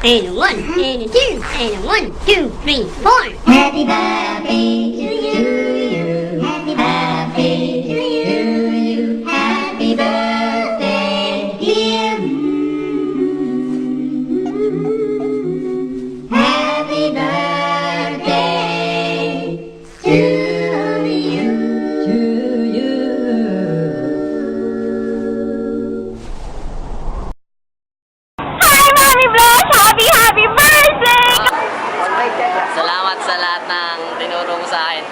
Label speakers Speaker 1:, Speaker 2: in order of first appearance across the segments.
Speaker 1: and a one, and a two, and a 1, 2, 3, 4.
Speaker 2: Happy birthday to you. Happy birthday to you. Happy birthday, dear. Happy birthday to you. To you.
Speaker 3: Hi, Mommy Bless! Happy birthday!
Speaker 4: Salamat sa lahat ng tinuro mo sa akin.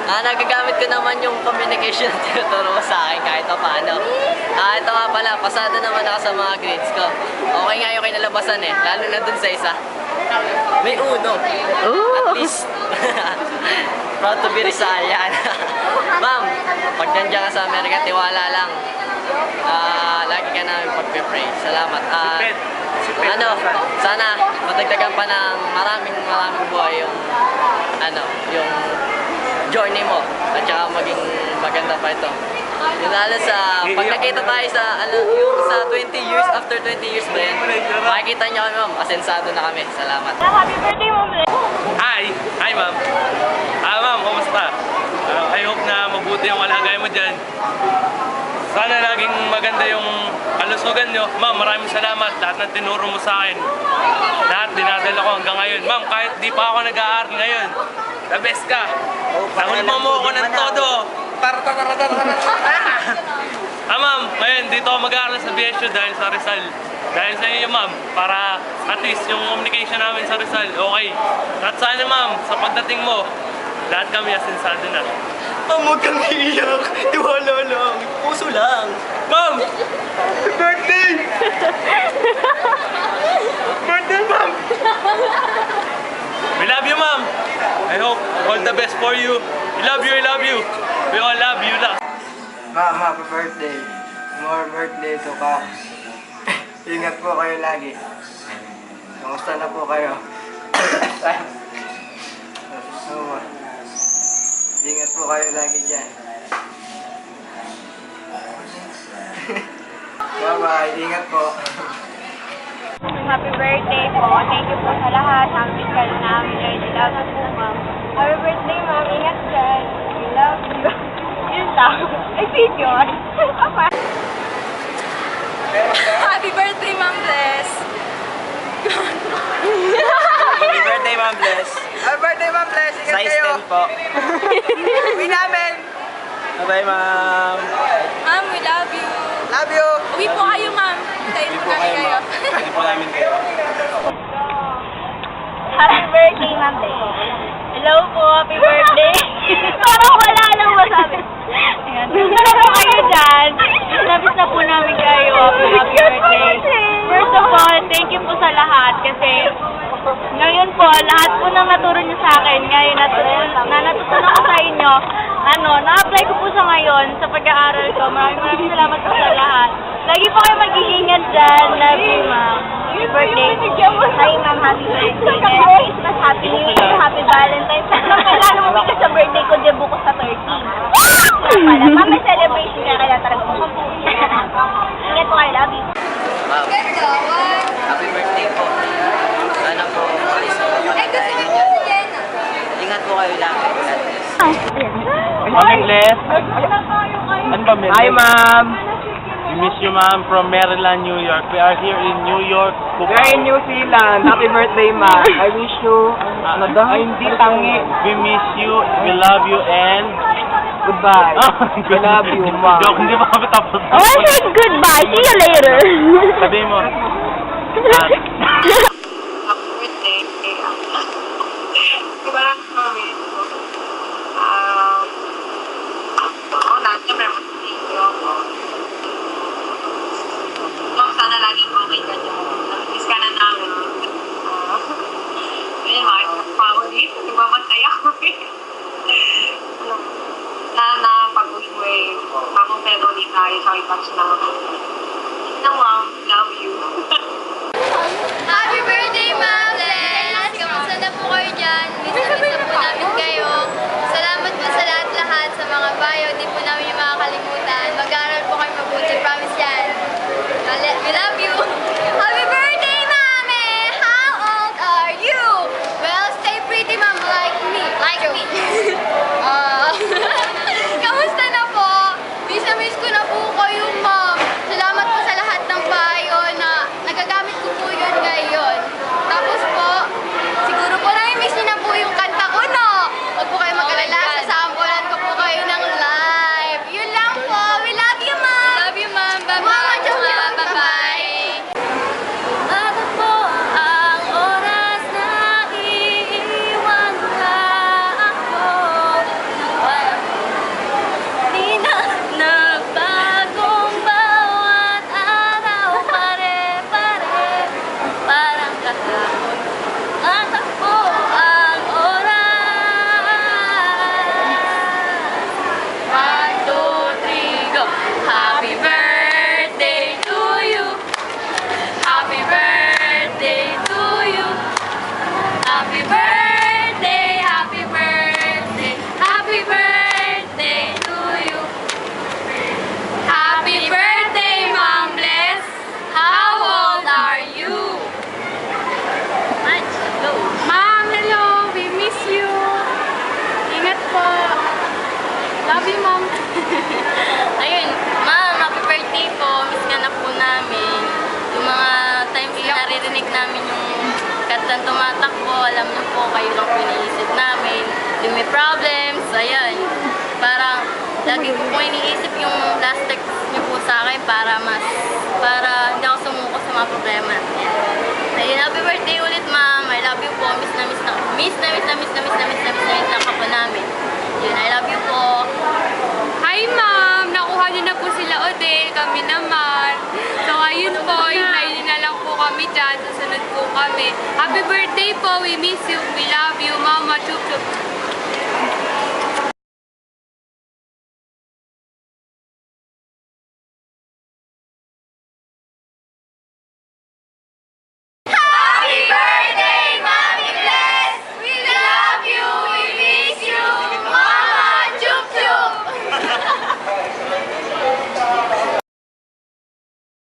Speaker 4: Nagagamit ko naman yung communication na tinuturo mo sa akin kahit pa paano. Ito nga pala, pasado naman ako sa mga grades ko. Okay nga yung kinalabasan eh, lalo na dun sa isa. May uno. At least, proud to be Rizalian. Ma'am, pag nandiyan ka sa Amerika, tiwala lang. Lagi ka namin pagpe-pray. Salamat. Sana matagdagan pa ng maraming buhay yung yung journey mo at saka maging maganda pa ito. Yung lalo sa pag nakita tayo sa yung sa 20 years, after 20 years ba yan, makikita niyo kami, ma'am, asensado na kami. Salamat.
Speaker 3: Happy birthday, Mom Bless!
Speaker 5: Hi ma'am. Ma'am, kumusta? I hope na mabuti yung kalagayan mo dyan. Sana laging maganda yung kalusugan nyo. Ma'am, maraming salamat. Lahat ng tinuro mo sa akin. Lahat dinadala ko hanggang ngayon. Ma'am, kahit di pa ako nag-aaral ngayon, the best ka. Nahulma mo ako ng todo. Ma'am, ngayon dito ako mag-aaral sa BSU dahil sa Rizal. Dahil sa iyo, ma'am, para at least yung communication namin sa Rizal, okay. At sana, ma'am, sa pagdating mo, lahat kami asensado na. Ma'am, huwag kang iiyak. Tiwala lang. Puso lang. Ma'am! Birthday! Birthday, ma'am! We love you, ma'am. I hope all the best for you. We love you, I love you. We all love you lang.
Speaker 6: Ma'am, happy birthday. More birthday to come. Ingat po kayo lagi. Kamusta na po kayo? Ingat po kayo lagi dyan. Bye-bye. Ingat po.
Speaker 3: Happy birthday po. Thank you po sa lahat. Happy ka na namin. I love you po, Ma'am. Happy birthday, Ma'am. Ingat dyan. We love you. Yun lang. I feel yun.
Speaker 7: Happy birthday, Ma'am Bless!
Speaker 6: Happy birthday, Ma'am Bless. Happy birthday, Ma'am Bless. Ingat kayo. Size 10 po. Uwi namin. Bye-bye, Ma'am.
Speaker 7: Ma'am, we love you!
Speaker 6: Love you.
Speaker 7: Uwi po kayo, Ma'am. Hintayin po namin kayo.
Speaker 6: Hindi po namin kayo.
Speaker 3: Happy birthday, Ma'am Bless. Hello po. Happy birthday. Parang wala lang masabi. Ayan. Hello po kayo dyan. Nabis na po namin kayo. Happy birthday. First of all, thank you po sa lahat kasi ngayon po, lahat po nang naturo niyo sa akin, ngayon natutunan ko sa inyo, na-apply ko po sa ngayon sa pag-aaral ko. Maraming salamat po sa lahat. Lagi po kayo mag-iingat dyan. Love you, Ma'am. Happy birthday. Hi, Ma'am. Happy birthday. Merry Christmas. Happy New Year. Happy Valentine's. Kailangan mo bigas sa birthday ko, di bukas sa 30. Ma'am, may celebration ka kaya talaga po. Ingat po kayo. Love you.
Speaker 4: Wow. Happy birthday po. Sana po, alis na po pagkain niyo. Ingat po kayo lang.
Speaker 5: Ma'am Bless. Hi, ma'am. We miss you, ma'am, from Maryland, New York. We are here in New York. We are in New Zealand. Happy birthday, ma'am. I wish you, hindi tangi. We miss you, we love you, and goodbye. We love you, ma'am. Joke, hindi pa kami tapos.
Speaker 3: Oh, I said goodbye. See you later.
Speaker 5: Sabi mo.
Speaker 7: Sana laging okay ka dyan. Miss ka na namin. Ayun, makikipagpawa dito. Nagmamantay ako eh. Na pag-uwi mo eh, bagong pero ulit tayo sa ipags na ako. Ma'am, love you.
Speaker 8: Happy birthday, Ma'am Bless! Kamusta na po kayo dyan? Miss na po namin kayo. Salamat po sa lahat-lahat sa mga bayo. Di po namin yung makakalimutan. Mag-aaral po kayo mabuti. Promise yan. We love you!
Speaker 3: lang tumatakbo. Alam niyo po, kayo lang po iniisip namin. Yung may problems, ayan. Parang lagi ko po iniisip yung last text niyo po sa akin para hindi ako sumuko sa mga problema. Ayun, happy birthday ulit, ma'am. I love you po. Miss na ka po namin. Yun, I love you po.
Speaker 9: Hi, ma'am! Nakuha niyo na po sila, Odell. Kami naman. So, ayun po. Hintayin niyo na lang po kami dyan. Susunod po kami. Happy birthday po. We miss you. We love you, mama. Chup, chup.